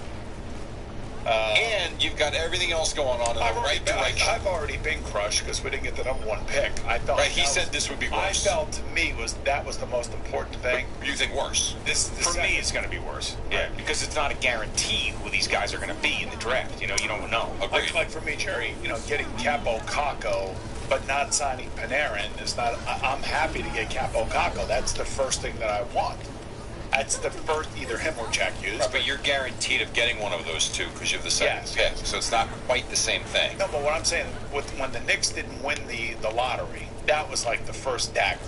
Speaker 3: And you've got everything else going on in the right direction.
Speaker 8: I've already been crushed because we didn't get the #1 pick. I felt
Speaker 3: Right, he said this would be worse.
Speaker 8: I felt to me that was the most important thing.
Speaker 3: But you think worse?
Speaker 2: For me, it's going to be worse. Yeah, because it's not a guarantee who these guys are going to be in the draft. You know, you don't know.
Speaker 8: Like for me, Jerry, you know, getting Capo Caco, but not signing Panarin is not. I'm happy to get Capo Caco. That's the first thing that I want. That's the first, either him or Jack Hughes.
Speaker 3: Right, but you're guaranteed of getting one of those two because you have the second pick. So it's not quite the same thing.
Speaker 8: No, but what I'm saying, when the Knicks didn't win the lottery, that was like the first dagger.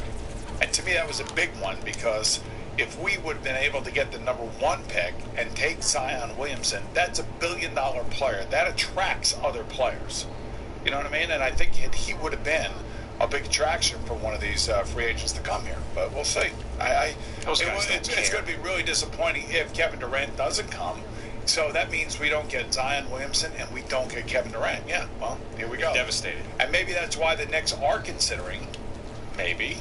Speaker 8: And to me, that was a big one because if we would have been able to get the #1 pick and take Zion Williamson, that's $1 billion player. That attracts other players. You know what I mean? And I think he would have been a big attraction for one of these free agents to come here. But we'll see. It's going to be really disappointing if Kevin Durant doesn't come. So that means we don't get Zion Williamson and we don't get Kevin Durant. Yeah, well, here we go.
Speaker 2: Devastated.
Speaker 8: And maybe that's why the Knicks are considering, maybe,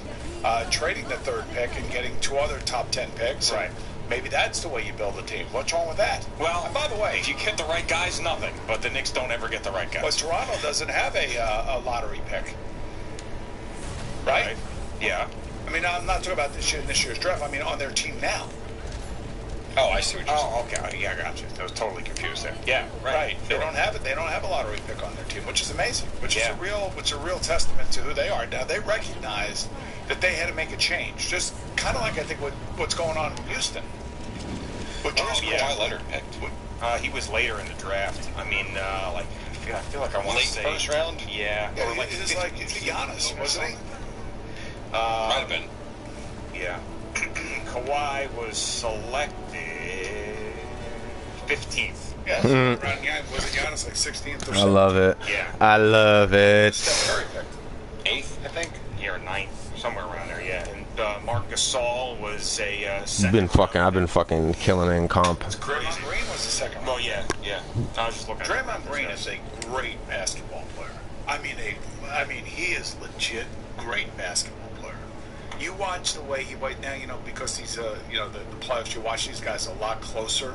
Speaker 8: trading the 3rd pick and getting 2 other top 10 picks.
Speaker 2: Right.
Speaker 8: Maybe that's the way you build a team. What's wrong with that?
Speaker 2: Well, and by the way, if you get the right guys, nothing. But the Knicks don't ever get the right guys.
Speaker 8: But Toronto doesn't have a lottery pick. Right?
Speaker 2: Yeah.
Speaker 8: I mean, I'm not talking about this year's draft. I mean, on their team now.
Speaker 2: Oh, I see what you're saying. Oh, okay. Yeah, I got you. I was totally confused there. Yeah, right.
Speaker 8: They don't have it. They don't have a lottery pick on their team, which is amazing. Which is a real testament to who they are. Now they recognize that they had to make a change. Just kind of like I think what's going on in Houston.
Speaker 2: Kawhi Leonard picked. He was later in the draft. I mean, I feel like I want to say
Speaker 13: late first round.
Speaker 2: Yeah.
Speaker 8: Or like it's like Giannis, wasn't he?
Speaker 2: Might have been. Yeah. Kawhi was selected 15th.
Speaker 8: Yeah, was it Giannis like 16th or something?
Speaker 1: I love it.
Speaker 2: Yeah.
Speaker 1: I love it.
Speaker 8: Steph Curry picked
Speaker 2: 8th, I think. Yeah, or 9th, somewhere around there. Yeah. And Marc Gasol was a
Speaker 1: I've been fucking killing it in comp.
Speaker 8: Draymond Green was the second round.
Speaker 2: Well, yeah. I was just looking.
Speaker 8: Draymond Green is a great basketball player. I mean, he is legit great basketball player. You watch the way he right now, because he's the playoffs. You watch these guys a lot closer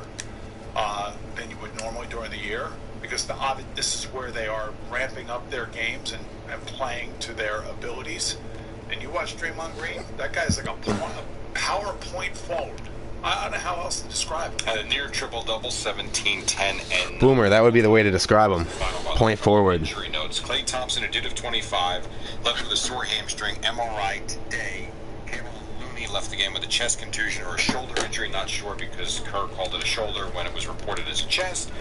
Speaker 8: than you would normally during the year, because this is where they are ramping up their games and playing to their abilities. And you watch Draymond Green, that guy's like a power point forward. I don't know how else to describe it.
Speaker 2: Had a near triple-double, 17, 10, and...
Speaker 1: Boomer, that would be the way to describe him. Point forward.
Speaker 3: Injury notes. Klay Thompson, a dude of 25, left with a sore hamstring, MRI today. Kevin Looney left the game with a chest contusion or a shoulder injury, not sure because Kerr called it a shoulder when it was reported as a chest.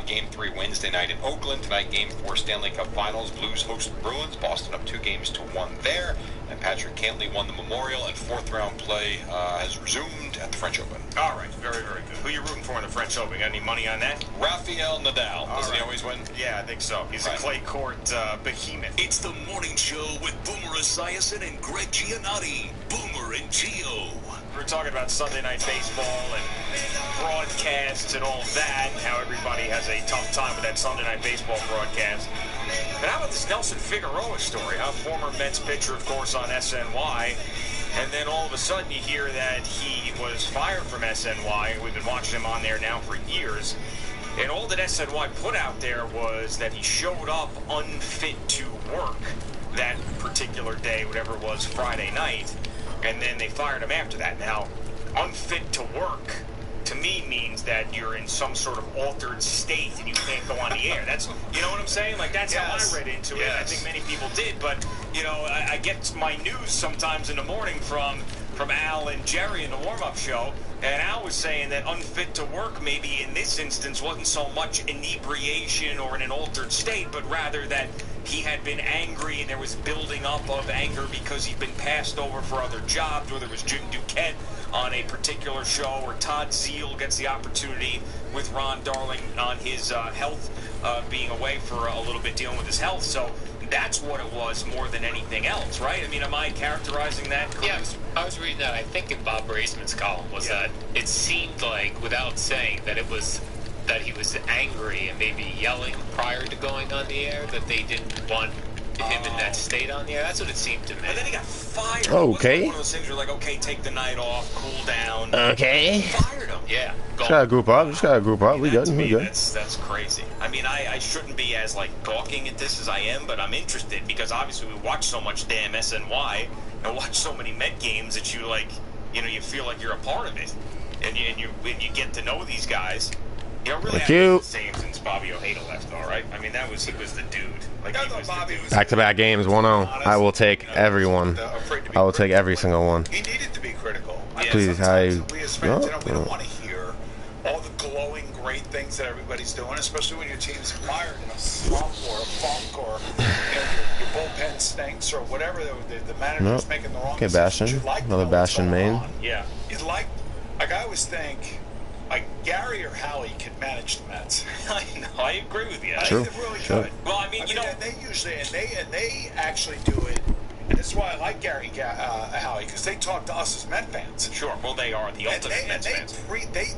Speaker 3: Game 3 Wednesday night in Oakland. Tonight, Game 4 Stanley Cup Finals. Blues host the Bruins. Boston up 2-1 there. And Patrick Cantley won the Memorial, and 4th-round play has resumed at the French Open.
Speaker 2: All right, very, very good. Who are you rooting for in the French Open? Got any money on that?
Speaker 3: Rafael Nadal. Doesn't he always win?
Speaker 2: Yeah, I think so. He's a clay court behemoth.
Speaker 14: It's the morning show with Boomer Esiason and Greg Giannotti. Boomer and Gio.
Speaker 2: We're talking about Sunday Night Baseball and broadcasts and all that, and how everybody has a tough time with that Sunday Night Baseball broadcast. But how about this Nelson Figueroa story, huh? Former Mets pitcher, of course, on SNY. And then all of a sudden you hear that he was fired from SNY. We've been watching him on there now for years. And all that SNY put out there was that he showed up unfit to work that particular day, whatever it was, Friday night. And then they fired him after that. Now, unfit to work, to me, means that you're in some sort of altered state and you can't go on the air. That's, you know what I'm saying? Like, that's how I read into it. I think many people did. But, I get my news sometimes in the morning from Al and Jerry in the warm-up show. And Al was saying that unfit to work maybe in this instance wasn't so much inebriation or in an altered state, but rather that he had been angry and there was building up of anger because he'd been passed over for other jobs, whether it was Jim Duquette on a particular show or Todd Zeal gets the opportunity with Ron Darling on his health, being away for a little bit, dealing with his health. So that's what it was more than anything else, right? I mean, am I characterizing that correctly?
Speaker 15: Yeah, I was reading that. I think in Bob Raisman's column was that it seemed like, without saying, that it was that he was angry and maybe yelling prior to going on the air, that they didn't want him in that state on the air. That's what it seemed to me.
Speaker 2: And then he got fired.
Speaker 1: Okay.
Speaker 2: One of those things where like, okay, take the night off, cool down.
Speaker 1: Okay.
Speaker 2: Fired him. Yeah.
Speaker 1: Just gotta group up. We good. We good.
Speaker 2: That's crazy. I mean, I shouldn't be as like gawking at this as I am, but I'm interested because obviously we watch so much damn SNY and watch so many Met games that you like, you feel like you're a part of it, and you get to know these guys. Really haven't been the same since Bobby Ojeda left, all right? I mean, he was the dude. Like, he was the dude.
Speaker 1: Back-to-back games, 1-0. I will take everyone. I will take every single one.
Speaker 8: He needed to be critical.
Speaker 1: Please,
Speaker 8: we as fans, we don't want to hear all the glowing, great things that everybody's doing, especially when your team's mired in a slump or a funk or your bullpen stinks or whatever. The manager's making the wrong decisions.
Speaker 1: Okay, Bastion. Another Bastion main.
Speaker 2: Yeah.
Speaker 8: Like I always think, like Gary or Howie could manage the Mets.
Speaker 2: I know. I agree with you.
Speaker 1: True.
Speaker 8: They really
Speaker 1: Sure.
Speaker 8: could.
Speaker 2: Well, I mean,
Speaker 8: and they usually and they actually do it. And this is why I like Gary Howie, because they talk to us as Met fans.
Speaker 2: Sure. Well, they are the ultimate Mets fans.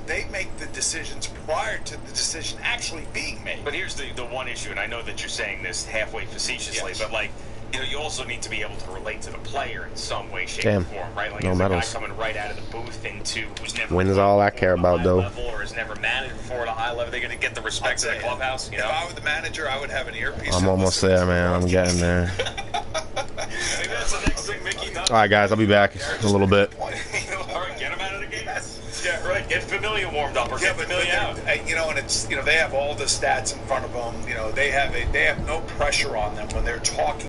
Speaker 8: They make the decisions prior to the decision actually being made.
Speaker 2: But here's the one issue, and I know that you're saying this halfway facetiously, but like, you know, you also need to be able to relate to the player in some way, shape, or form, right? Like,
Speaker 1: No
Speaker 2: as
Speaker 1: medals.
Speaker 2: a guy coming right out of the booth into who's never
Speaker 1: Wins all I care about, though.
Speaker 2: level or has never managed before at a high level, they're going to get the respect of the clubhouse. You know,
Speaker 8: if I were the manager, I would have an earpiece.
Speaker 1: I'm almost there, man. I'm getting there.
Speaker 2: maybe that's the next thing Mickey does.
Speaker 1: All right, guys. I'll be back in a little bit.
Speaker 2: All right, get him out of the game. Yeah, right. Get Familia warmed up, or get Familia out.
Speaker 8: You know, and it's they have all the stats in front of them. You know, they have no pressure on them when they're talking.